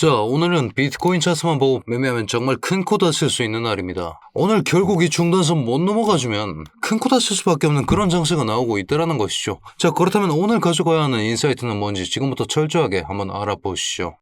자, 오늘은 비트코인 차트만 보고 매매하면 정말 큰 코 다칠 수 있는 날입니다. 오늘 결국 이 중단선 못 넘어가주면 큰 코 다칠 수밖에 없는 그런 장세가 나오고 있다는 것이죠. 자, 그렇다면 오늘 가져가야 하는 인사이트는 뭔지 지금부터 철저하게 한번 알아보시죠.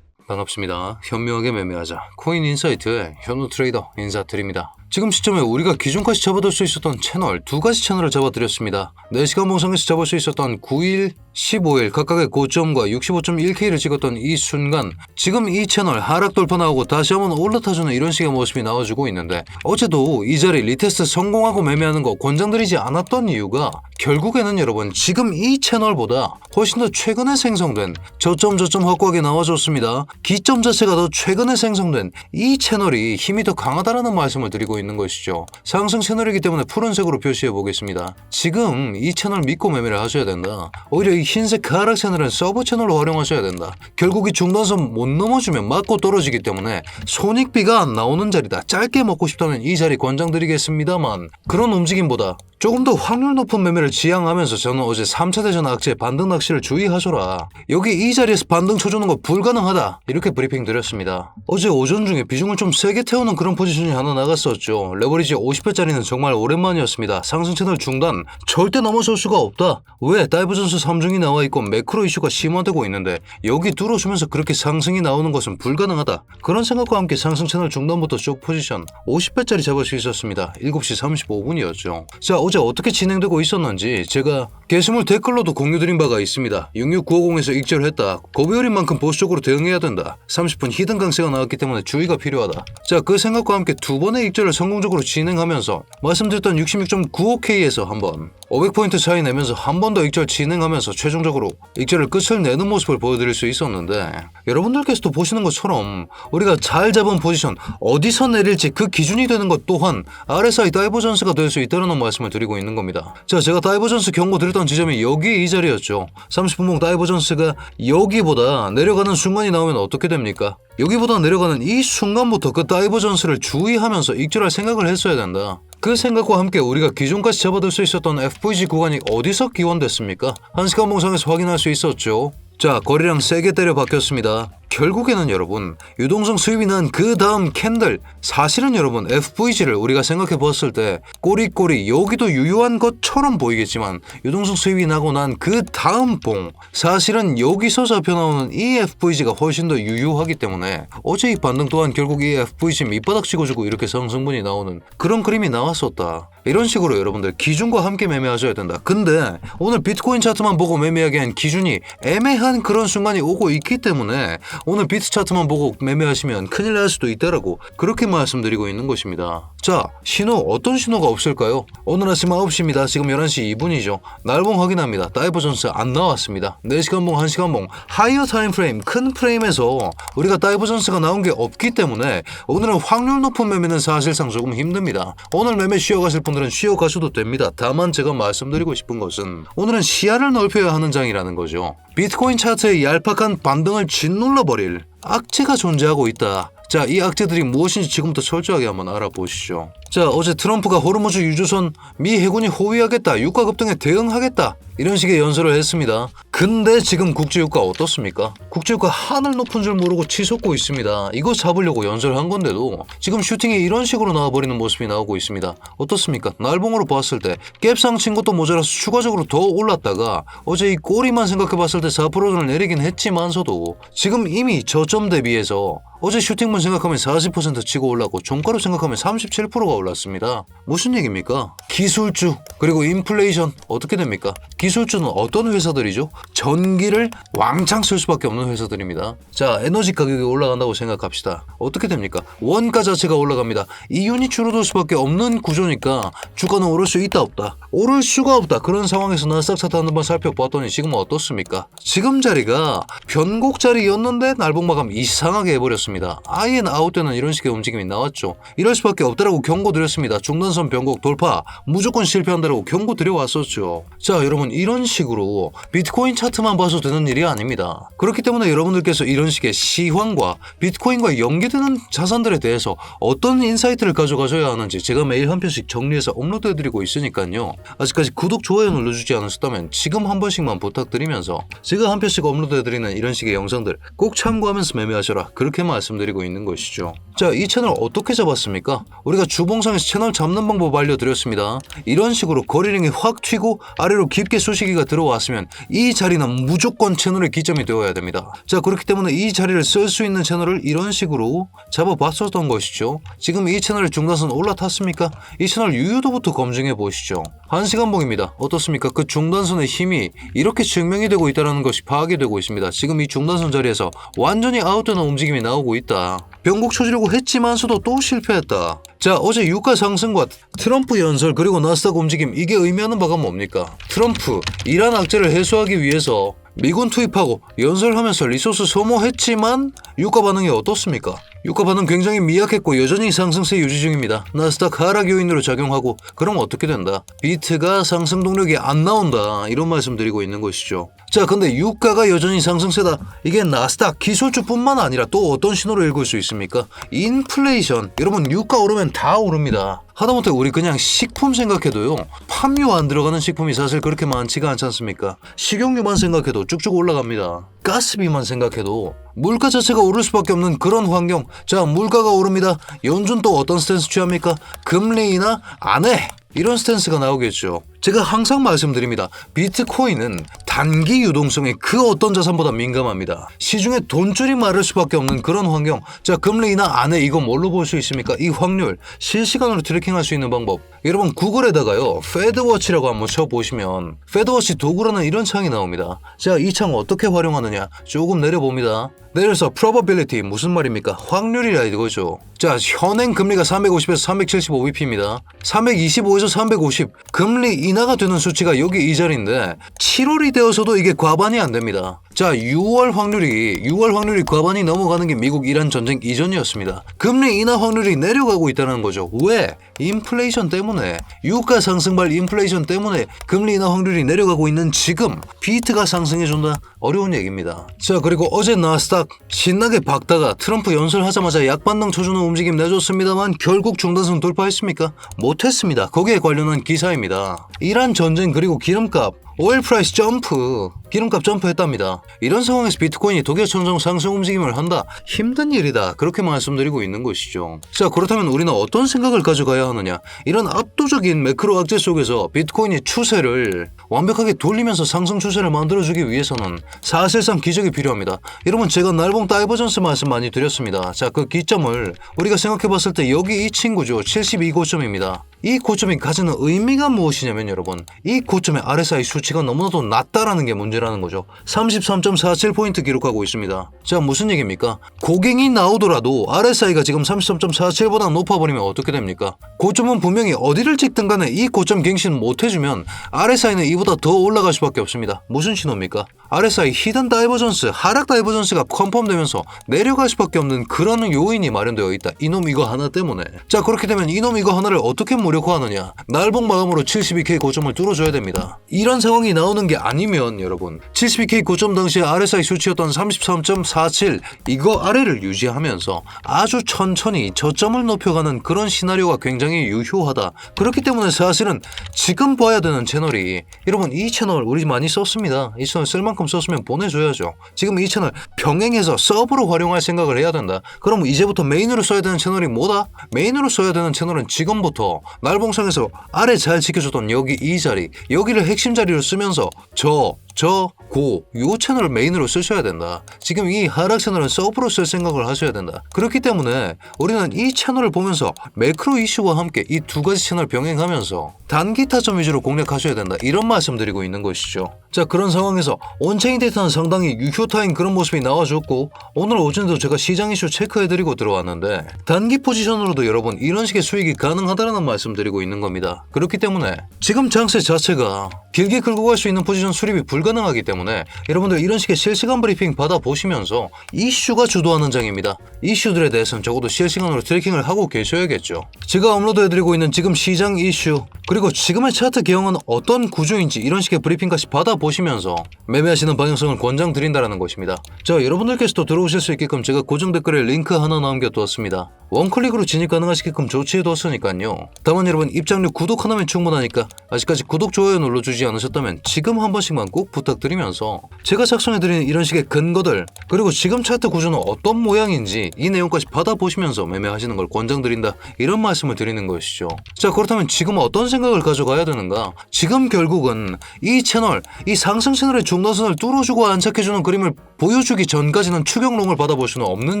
반갑습니다. 현명하게 매매하자 코인 인사이트의 현우 트레이더 인사드립니다. 지금 시점에 우리가 기존까지 잡아둘 수 있었던 채널 두 가지 채널을 잡아드렸습니다. 4시간 봉상에서 잡을 수 있었던 9일, 15일 각각의 고점과 65.1K를 찍었던 이 순간 지금 이 채널 하락 돌파 나오고 다시 한번 올라타주는 이런 식의 모습이 나와주고 있는데, 어제도 이 자리 리테스트 성공하고 매매하는 거 권장드리지 않았던 이유가 결국에는 여러분 지금 이 채널보다 훨씬 더 최근에 생성된 저점 확고하게 나와줬습니다. 기점 자체가 더 최근에 생성된 이 채널이 힘이 더 강하다라는 말씀을 드리고 있는 것이죠. 상승 채널이기 때문에 푸른색으로 표시해 보겠습니다. 지금 이 채널 믿고 매매를 하셔야 된다. 오히려 이 흰색 하락 채널은 서브 채널로 활용하셔야 된다. 결국 이 중단선 못 넘어주면 맞고 떨어지기 때문에 손익비가 안 나오는 자리다. 짧게 먹고 싶다면 이 자리 권장드리겠습니다만, 그런 움직임보다 조금 더 확률 높은 매매를 지향하면서 저는 어제 3차 대전 악재 반등 낚시를 주의하셔라. 여기 이 자리에서 반등 쳐주는 거 불가능하다. 이렇게 브리핑 드렸습니다. 어제 오전 중에 비중을 좀 세게 태우는 그런 포지션이 하나 나갔었죠. 레버리지 50배짜리는 정말 오랜만이었습니다. 상승 채널 중단 절대 넘어설 수가 없다. 왜? 다이버전스 3중이 나와 있고 매크로 이슈가 심화되고 있는데 여기 뚫어주면서 그렇게 상승이 나오는 것은 불가능하다. 그런 생각과 함께 상승 채널 중단부터 쪽 포지션 50배짜리 잡을 수 있었습니다. 7시 35분이었죠. 자, 어제 어떻게 진행되고 있었는지 제가 게시물 댓글로도 공유드린 바가 있습니다. 66950에서 익절했다. 고배율인 만큼 보수적으로 대응해야 된다. 30분 히든 강세가 나왔기 때문에 주의가 필요하다. 자, 그 생각과 함께 두 번의 익절을 성공적으로 진행하면서 말씀드렸던 66.95K에서 한번 500포인트 차이 내면서 한 번 더 익절 진행하면서 최종적으로 익절을 끝을 내는 모습을 보여드릴 수 있었는데, 여러분들께서도 보시는 것처럼 우리가 잘 잡은 포지션 어디서 내릴지 그 기준이 되는 것 또한 RSI 다이버전스가 될 수 있다는 말씀을 드리고 있는 겁니다. 자, 제가 다이버전스 경고 드렸던 지점이 여기 이 자리였죠. 30분봉 다이버전스가 여기보다 내려가는 순간이 나오면 어떻게 됩니까? 여기보다 내려가는 이 순간부터 그 다이버전스를 주의하면서 익절할 생각을 했어야 된다. 그 생각과 함께 우리가 기존까지 잡아둘 수 있었던 FVG 구간이 어디서 기원됐습니까? 1시간 봉상에서 확인할 수 있었죠. 자, 거래량 세게 때려 박혔습니다. 결국에는 여러분 유동성 수입이 난 그 다음 캔들, 사실은 여러분 FVG를 우리가 생각해 봤을 때 꼬리꼬리 여기도 유효한 것처럼 보이겠지만 유동성 수입이 나고 난 그 다음 봉, 사실은 여기서 잡혀 나오는 이 FVG가 훨씬 더 유효하기 때문에 어제 이 반등 또한 결국 이 FVG 밑바닥 찍어주고 이렇게 상승분이 나오는 그런 그림이 나왔었다. 이런 식으로 여러분들 기준과 함께 매매하셔야 된다. 근데 오늘 비트코인 차트만 보고 매매하기엔 기준이 애매한 그런 순간이 오고 있기 때문에 오늘 비트 차트만 보고 매매하시면 큰일 날 수도 있다라고 그렇게 말씀드리고 있는 것입니다. 자, 신호 어떤 신호가 없을까요? 오늘 아침 9시입니다. 지금 11시 2분이죠. 날봉 확인합니다. 다이버전스 안 나왔습니다. 4시간 봉, 1시간 봉, 하이어 타임 프레임, 큰 프레임에서 우리가 다이버전스가 나온 게 없기 때문에 오늘은 확률 높은 매매는 사실상 조금 힘듭니다. 오늘 매매 쉬어가실 분들은 쉬어가셔도 됩니다. 다만 제가 말씀드리고 싶은 것은 오늘은 시야를 넓혀야 하는 장이라는 거죠. 비트코인 차트의 얄팍한 반등을 짓눌러버릴 악재가 존재하고 있다. 자, 이 악재들이 무엇인지 지금부터 철저하게 한번 알아보시죠. 자, 어제 트럼프가 호르무즈 유조선 미 해군이 호위하겠다, 유가 급등에 대응하겠다, 이런 식의 연설을 했습니다. 근데 지금 국제유가 어떻습니까? 국제유가 하늘 높은 줄 모르고 치솟고 있습니다. 이거 잡으려고 연설한 건데도 지금 슈팅이 이런 식으로 나와버리는 모습이 나오고 있습니다. 어떻습니까? 날봉으로 봤을 때 갭상 친 것도 모자라서 추가적으로 더 올랐다가 어제 이 꼬리만 생각해봤을 때 4%를 내리긴 했지만서도 지금 이미 저점 대비해서 어제 슈팅분 생각하면 40% 치고 올랐고 종가로 생각하면 37%가 올랐습니다. 무슨 얘기입니까? 기술주 그리고 인플레이션 어떻게 됩니까? 기술주는 어떤 회사들이죠? 전기를 왕창 쓸 수밖에 없는 회사들입니다. 자, 에너지 가격이 올라간다고 생각합시다. 어떻게 됩니까? 원가 자체가 올라갑니다. 이윤이 줄어들 수밖에 없는 구조니까 주가는 오를 수 있다 없다? 오를 수가 없다. 그런 상황에서 나스닥 차트 한번 살펴봤더니 지금은 어떻습니까? 지금 자리가 변곡 자리였는데 날봉 마감 이상하게 해버렸습니다. 아예 아웃되는 이런 식의 움직임이 나왔죠. 이럴 수밖에 없다라고 경고 잡아드렸습니다. 중단선 변곡 돌파 무조건 실패한다고 경고 드려왔었죠. 자 여러분 이런 식으로 비트코인 차트만 봐서 되는 일이 아닙니다. 그렇기 때문에 여러분들께서 이런 식의 시황과 비트코인과 연계되는 자산들에 대해서 어떤 인사이트를 가져가셔야 하는지 제가 매일 한 편씩 정리해서 업로드해드리고 있으니까요. 아직까지 구독, 좋아요 눌러주지 않으셨다면 지금 한 번씩만 부탁드리면서 제가 한 편씩 업로드해드리는 이런 식의 영상들 꼭 참고하면서 매매하셔라 그렇게 말씀드리고 있는 것이죠. 자, 이 채널 어떻게 잡았습니까? 우리가 주봉상에서 채널 잡는 방법 알려드렸습니다. 이런 식으로 거래량이 확 튀고 아래로 깊게 수시기가 들어왔으면 이 자리는 무조건 채널의 기점이 되어야 됩니다. 자, 그렇기 때문에 이 자리를 쓸 수 있는 채널을 이런 식으로 잡아봤었던 것이죠. 지금 이 채널의 중단선 올라탔습니까? 이 채널 유효도부터 검증해 보시죠. 1시간 봉입니다. 어떻습니까? 그 중단선의 힘이 이렇게 증명이 되고 있다는 것이 파악이 되고 있습니다. 지금 이 중단선 자리에서 완전히 아웃되는 움직임이 나오고 있다. 변곡 쳐주려고 했지만서도 또 실패했다. 자, 어제 유가 상승과 트럼프 연설 그리고 나스닥 움직임 이게 의미하는 바가 뭡니까? 트럼프 이란 악재를 해소하기 위해서 미군 투입하고 연설하면서 리소스 소모했지만 유가 반응이 어떻습니까? 유가 반응 굉장히 미약했고 여전히 상승세 유지 중입니다. 나스닥 하락 요인으로 작용하고 그럼 어떻게 된다? 비트가 상승 동력이 안 나온다 이런 말씀 드리고 있는 것이죠. 자, 근데 유가가 여전히 상승세다. 이게 나스닥 기술주뿐만 아니라 또 어떤 신호를 읽을 수 있습니까? 인플레이션. 여러분 유가 오르면 다 오릅니다. 하다못해 우리 그냥 식품 생각해도요. 팜유 안 들어가는 식품이 사실 그렇게 많지가 않지 않습니까? 식용유만 생각해도 쭉쭉 올라갑니다. 가스비만 생각해도 물가 자체가 오를 수밖에 없는 그런 환경. 자, 물가가 오릅니다. 연준 또 어떤 스탠스 취합니까? 금리 인하 안 해. 이런 스탠스가 나오겠죠. 제가 항상 말씀드립니다. 비트코인은 단기 유동성에 그 어떤 자산보다 민감합니다. 시중에 돈줄이 마를 수밖에 없는 그런 환경. 자, 금리 인하 안 해. 이거 뭘로 볼 수 있습니까? 이 확률 실시간으로 트래킹할 수 있는 방법. 여러분 구글에다가요. 패드워치라고 한번 쳐보시면 패드워치 도구라는 이런 창이 나옵니다. 자, 이 창 어떻게 활용하느냐. 조금 내려봅니다. 내려서 probability 무슨 말입니까? 확률이라 이거죠. 자, 현행 금리가 350에서 375bp입니다. 325에서 350 금리 인하가 되는 수치가 여기 이 자리인데 7월이 되어서도 이게 과반이 안 됩니다. 자, 6월 확률이 과반이 넘어가는 게 미국 이란 전쟁 이전이었습니다. 금리 인하 확률이 내려가고 있다는 거죠. 왜? 인플레이션 때문에 유가 상승발 인플레이션 때문에 금리 인하 확률이 내려가고 있는 지금 비트가 상승해준다? 어려운 얘기입니다. 자, 그리고 어제 나스닥 신나게 박다가 트럼프 연설하자마자 약반등 쳐주는 움직임 내줬습니다만 결국 중단선 돌파했습니까? 못했습니다. 거기에 관련한 기사입니다. 이란 전쟁 그리고 기름값 오일 프라이스 점프, 기름값 점프했답니다. 이런 상황에서 비트코인이 독일천정 상승 움직임을 한다? 힘든 일이다. 그렇게 말씀드리고 있는 것이죠. 자, 그렇다면 우리는 어떤 생각을 가져가야 하느냐? 이런 압도적인 매크로 악재 속에서 비트코인이 추세를 완벽하게 돌리면서 상승 추세를 만들어주기 위해서는 사실상 기적이 필요합니다. 여러분 제가 날봉 다이버전스 말씀 많이 드렸습니다. 자, 그 기점을 우리가 생각해봤을 때 여기 이 친구죠. 72고점입니다. 이 고점이 가지는 의미가 무엇이냐면 여러분 이 고점의 RSI 수치가 너무나도 낮다라는 게 문제라는 거죠. 33.47포인트 기록하고 있습니다. 자, 무슨 얘기입니까? 고갱이 나오더라도 RSI가 지금 33.47보다 높아버리면 어떻게 됩니까? 고점은 분명히 어디를 찍든 간에 이 고점 갱신 못해주면 RSI는 이보다 더 올라갈 수밖에 없습니다. 무슨 신호입니까? RSI 히든 다이버전스, 하락 다이버전스가 컨펌되면서 내려갈 수밖에 없는 그런 요인이 마련되어 있다. 이놈 이거 하나 때문에. 자, 그렇게 되면 이놈 이거 하나를 어떻게 무력화하느냐? 날봉 마감으로 72K 고점을 뚫어줘야 됩니다. 이런 상황이 나오는 게 아니면 여러분 72K 고점 당시에 RSI 수치였던 33.47 이거 아래를 유지하면서 아주 천천히 저점을 높여가는 그런 시나리오가 굉장히 유효하다. 그렇기 때문에 사실은 지금 봐야 되는 채널이 여러분 이 채널 우리 많이 썼습니다. 이 채널 쓸 만큼 썼으면 보내줘야죠. 지금 이 채널 병행해서 서브로 활용할 생각을 해야 된다. 그럼 이제부터 메인으로 써야 되는 채널이 뭐다? 메인으로 써야 되는 채널은 지금부터 날봉상에서 아래 잘 지켜줬던 여기 이 자리 여기를 핵심 자리로 쓰면서 요 채널을 메인으로 쓰셔야 된다. 지금 이 하락 채널은 서브로 쓸 생각을 하셔야 된다. 그렇기 때문에 우리는 이 채널을 보면서 매크로 이슈와 함께 이 두 가지 채널 병행하면서 단기 타점 위주로 공략하셔야 된다. 이런 말씀 드리고 있는 것이죠. 자, 그런 상황에서 온체인 데이터는 상당히 유효타인 그런 모습이 나와줬고 오늘 오전에도 제가 시장 이슈 체크해드리고 들어왔는데 단기 포지션으로도 여러분 이런 식의 수익이 가능하다는 말씀 드리고 있는 겁니다. 그렇기 때문에 지금 장세 자체가 길게 끌고 갈 수 있는 포지션 수립이 불가능합니다. 불가능하기 때문에 여러분들 이런 식의 실시간 브리핑 받아보시면서 이슈가 주도하는 장입니다. 이슈들에 대해서는 적어도 실시간으로 트래킹을 하고 계셔야겠죠. 제가 업로드해드리고 있는 지금 시장 이슈 그리고 지금의 차트 기형은 어떤 구조인지 이런 식의 브리핑까지 받아보시면서 매매하시는 방향성을 권장드린다는 것입니다. 자, 여러분들께서도 들어오실 수 있게끔 제가 고정 댓글에 링크 하나 남겨두었습니다. 원클릭으로 진입 가능하시게끔 조치해뒀으니까요. 다만 여러분 입장료 구독 하나면 충분하니까 아직까지 구독, 좋아요 눌러주지 않으셨다면 지금 한 번씩만 꼭 부탁드리면서 제가 작성해드리는 이런 식의 근거들 그리고 지금 차트 구조는 어떤 모양인지 이 내용까지 받아보시면서 매매하시는 걸 권장드린다 이런 말씀을 드리는 것이죠. 자, 그렇다면 지금 어떤 생각을 가져가야 되는가? 지금 결국은 이 채널, 이 상승 채널의 중단선을 뚫어주고 안착해주는 그림을 보여주기 전까지는 추격롱을 받아볼 수는 없는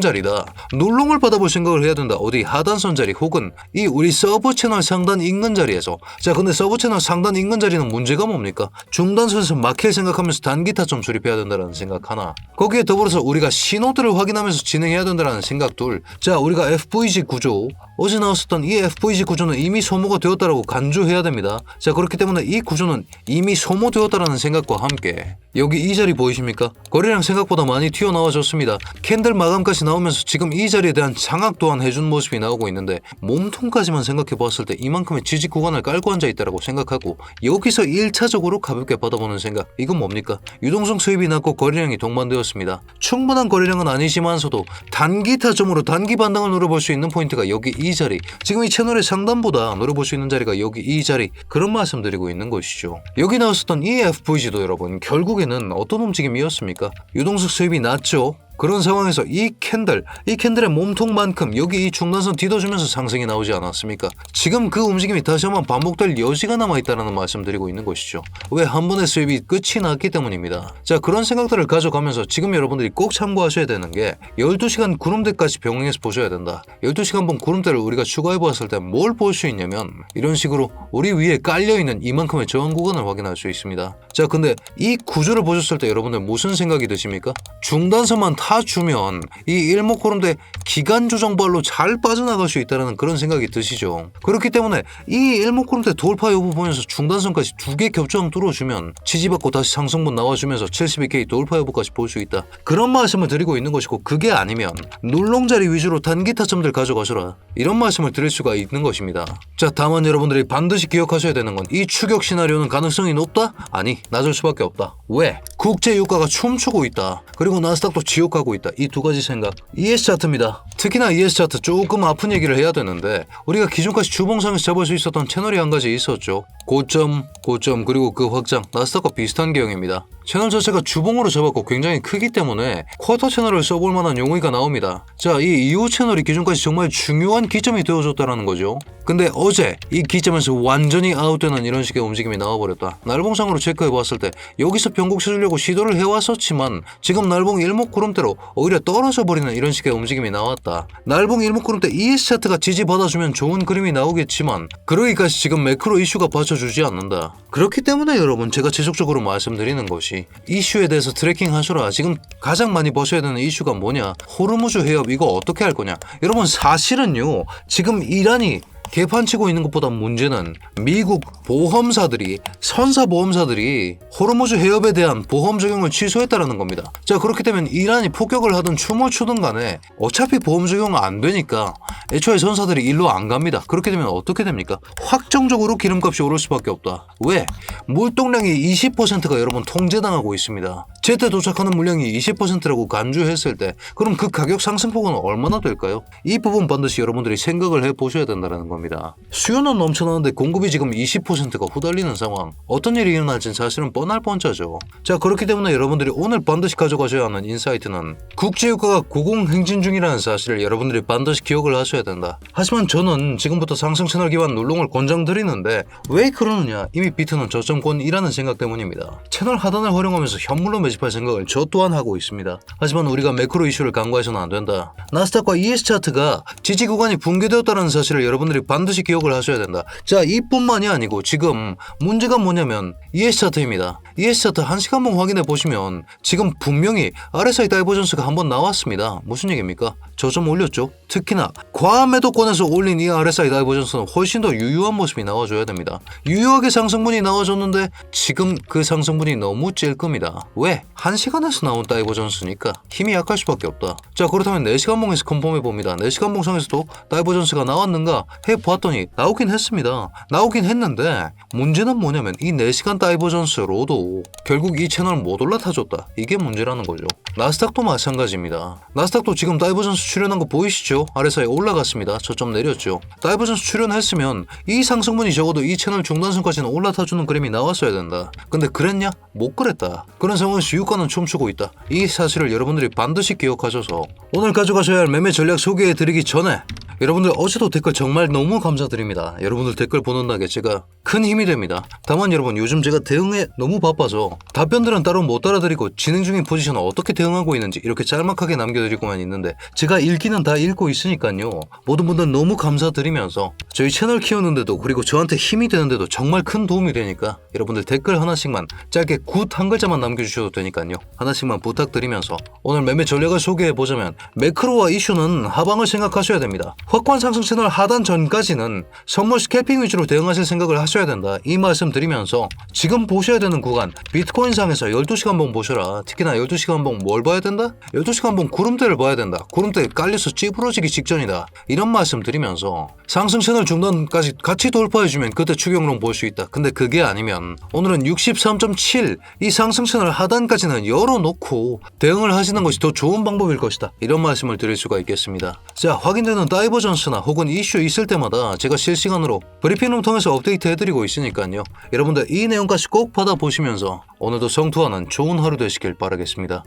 자리다. 놀롱을 받아볼 생각을 해야 된다. 어디 하단선 자리 혹은 이 우리 서브 채널 상단 인근 자리에서. 자, 근데 서브 채널 상단 인근 자리는 문제가 뭡니까? 중단선에서 막힐 생각하면서 단기 타점 수립해야 된다는 생각 하나. 거기에 더불어서 우리가 신호들을 확인하면서 진행해야 된다는 생각 둘. 자, 우리가 FVG 구조 어제 나왔었던 이 FVG 구조는 이미 소모가 되었다라고 간주해야 됩니다. 자, 그렇기 때문에 이 구조는 이미 소모되었다라는 생각과 함께 여기 이 자리 보이십니까? 거래량 생각보다 많이 튀어나와졌습니다. 캔들 마감까지 나오면서 지금 이 자리에 대한 장악 또한 해준 모습이 나오고 있는데 몸통까지만 생각해 봤을 때 이만큼의 지지 구간을 깔고 앉아있다라고 생각하고 여기서 1차적으로 가볍게 받아보는 생각. 이건 뭡니까? 유동성 수입이 낮고 거래량이 동반되었습니다. 충분한 거래량은 아니지만서도 단기 타점으로 단기 반등을 노려볼 수 있는 포인트가 여기 이 자리. 지금 이 채널의 상단보다 노려볼 수 있는 자리가 여기 이 자리. 그런 말씀 드리고 있는 것이죠. 여기 나왔었던 이 FVG도 여러분 결국에는 어떤 움직임이었습니까? 유동성 수입이 낮죠. 그런 상황에서 이 캔들의 몸통만큼 여기 이 중단선 뒤덮으면서 상승이 나오지 않았습니까? 지금 그 움직임이 다시 한번 반복될 여지가 남아있다는 말씀드리고 있는 것이죠. 왜? 한 번의 수입이 끝이 났기 때문입니다. 자, 그런 생각들을 가져가면서 지금 여러분들이 꼭 참고하셔야 되는 게 12시간 구름대까지 병행해서 보셔야 된다. 12시간 본 구름대를 우리가 추가해 보았을 때 뭘 볼 수 있냐면 이런 식으로 우리 위에 깔려있는 이만큼의 저항 구간을 확인할 수 있습니다. 자, 근데 이 구조를 보셨을 때 여러분들 무슨 생각이 드십니까? 중단선만 타주면 이 일목구름대 기간 조정발로 잘 빠져나갈 수 있다는 그런 생각이 드시죠. 그렇기 때문에 이 일목구름대 돌파 여부 보면서 중단선까지 두 개 겹조항 뚫어주면 지지받고 다시 상승분 나와주면서 72K 돌파 여부까지 볼 수 있다. 그런 말씀을 드리고 있는 것이고 그게 아니면 눌롱자리 위주로 단기 타점들 가져가셔라. 이런 말씀을 드릴 수가 있는 것입니다. 자, 다만 여러분들이 반드시 기억하셔야 되는 건 이 추격 시나리오는 가능성이 높다? 아니, 낮을 수밖에 없다. 왜? 국제 유가가 춤추고 있다. 그리고 나스닥도 지옥하고 있다. 이 두 가지 생각. ES 차트입니다. 특히나 ES 차트 조금 아픈 얘기를 해야 되는데 우리가 기존까지 주봉상에서 잡을 수 있었던 채널이 한 가지 있었죠. 고점 그리고 그 확장 나스닥과 비슷한 개형입니다. 채널 자체가 주봉으로 잡았고 굉장히 크기 때문에 쿼터 채널을 써볼 만한 용의가 나옵니다. 자, 이 2호 채널이 기존까지 정말 중요한 기점이 되어줬다는 거죠. 근데 어제 이 기점에서 완전히 아웃되는 이런 식의 움직임이 나와버렸다. 날봉상으로 체크해봤을 때 여기서 변곡 쳐주려고 시도를 해왔었지만 지금 날봉 일목구름대로 오히려 떨어져버리는 이런 식의 움직임이 나왔다. 날봉 일목구름대 ES 차트가 지지받아주면 좋은 그림이 나오겠지만 그러기까지 지금 매크로 이슈가 받쳐주지 않는다. 그렇기 때문에 여러분 제가 지속적으로 말씀드리는 것이 이슈에 대해서 트래킹 하셔라. 지금 가장 많이 보셔야 되는 이슈가 뭐냐? 호르무즈 해협 이거 어떻게 할 거냐? 여러분 사실은요 지금 이란이 개판치고 있는 것보다 문제는 미국 보험사들이 선사보험사들이 호르무즈 해협에 대한 보험 적용을 취소했다는 겁니다. 자, 그렇기 때문에 이란이 폭격을 하든 춤을 추든 간에 어차피 보험 적용 안 되니까 애초에 선사들이 일로 안 갑니다. 그렇게 되면 어떻게 됩니까? 확정적으로 기름값이 오를 수밖에 없다. 왜? 물동량이 20%가 여러분 통제당하고 있습니다. 제때 도착하는 물량이 20%라고 간주했을 때 그럼 그 가격 상승폭은 얼마나 될까요? 이 부분 반드시 여러분들이 생각을 해보셔야 된다는 겁니다. 수요는 넘쳐나는데 공급이 지금 20%가 후달리는 상황. 어떤 일이 일어날지는 사실은 뻔할 뻔짜죠. 자, 그렇기 때문에 여러분들이 오늘 반드시 가져가셔야 하는 인사이트는 국제유가가 고공행진 중이라는 사실을 여러분들이 반드시 기억을 하셔야 된다. 하지만 저는 지금부터 상승 채널 기반 눌롱을 권장드리는데 왜 그러느냐? 이미 비트는 저점권이라는 생각 때문입니다. 채널 하단을 활용하면서 현물로 매집할 생각을 저 또한 하고 있습니다. 하지만 우리가 매크로 이슈를 간과해서는 안 된다. 나스닥과 ES 차트가 지지 구간이 붕괴되었다는 사실을 여러분들이 반드시 기억을 하셔야 된다. 자, 이뿐만이 아니고 지금 문제가 뭐냐면 ES 차트입니다. ES 차트 1시간봉 확인해 보시면 지금 분명히 RSI 다이버전스가 한번 나왔습니다. 무슨 얘기입니까? 저점 올렸죠. 특히나 과매도권에서 올린 이 RSI 다이버전스는 훨씬 더 유효한 모습이 나와줘야 됩니다. 유효하게 상승분이 나와줬는데 지금 그 상승분이 너무 찔겁니다. 왜? 1시간에서 나온 다이버전스니까 힘이 약할 수밖에 없다. 자, 그렇다면 4시간봉에서 컨펌해 봅니다. 4시간봉상에서도 다이버전스가 나왔는가 해보았더니 나오긴 했습니다. 나오긴 했는데 문제는 뭐냐면 이 4시간 다이버전스로도 결국 이 채널 못 올라타줬다. 이게 문제라는 거죠. 나스닥도 마찬가지입니다. 나스닥도 지금 다이버전스 출현한 거 보이시죠? RSI 올라갔습니다. 저점 내렸죠. 다이버전스 출현했으면 이 상승분이 적어도 이 채널 중단선까지는 올라타주는 그림이 나왔어야 된다. 근데 그랬냐? 못 그랬다. 그런 상황에서 유가는 춤추고 있다. 이 사실을 여러분들이 반드시 기억하셔서 오늘 가져가셔야 할 매매 전략 소개해드리기 전에 여러분들 어제도 댓글 정말 너무 감사드립니다. 여러분들 댓글 보는 게 제가 큰 힘이 됩니다. 다만 여러분 요즘 제가 대응에 너무 바빠서 답변들은 따로 못 따라드리고 진행 중인 포지션을 어떻게 대응하고 있는지 이렇게 짤막하게 남겨드리고만 있는데 제가 읽기는 다 읽고 있으니까요. 모든 분들 너무 감사드리면서 저희 채널 키우는데도 그리고 저한테 힘이 되는데도 정말 큰 도움이 되니까 여러분들 댓글 하나씩만 짧게 굿 한 글자만 남겨주셔도 되니까요. 하나씩만 부탁드리면서 오늘 매매 전략을 소개해보자면 매크로와 이슈는 하방을 생각하셔야 됩니다. 확고한 상승 채널 하단 전까지는 선물 스캐핑 위주로 대응하실 생각을 하셔야 된다. 이 말씀 드리면서 지금 보셔야 되는 구간 비트코인 상에서 12시간봉 보셔라. 특히나 12시간봉 뭘 봐야 된다? 12시간봉 구름대를 봐야 된다. 구름대 깔려서 찌부러지기 직전이다. 이런 말씀 드리면서 상승 채널 중단까지 같이 돌파해주면 그때 추경론 볼 수 있다. 근데 그게 아니면 오늘은 63.7 이 상승 채널 하단까지는 열어놓고 대응을 하시는 것이 더 좋은 방법일 것이다. 이런 말씀을 드릴 수가 있겠습니다. 자, 확인되는 다이버전스나 혹은 이슈 있을 때마다 제가 실시간으로 브리핑룸 통해서 업데이트 해드리고 있으니까요. 여러분들 이 내용까지 꼭 받아보시면서 오늘도 성투하는 좋은 하루 되시길 바라겠습니다.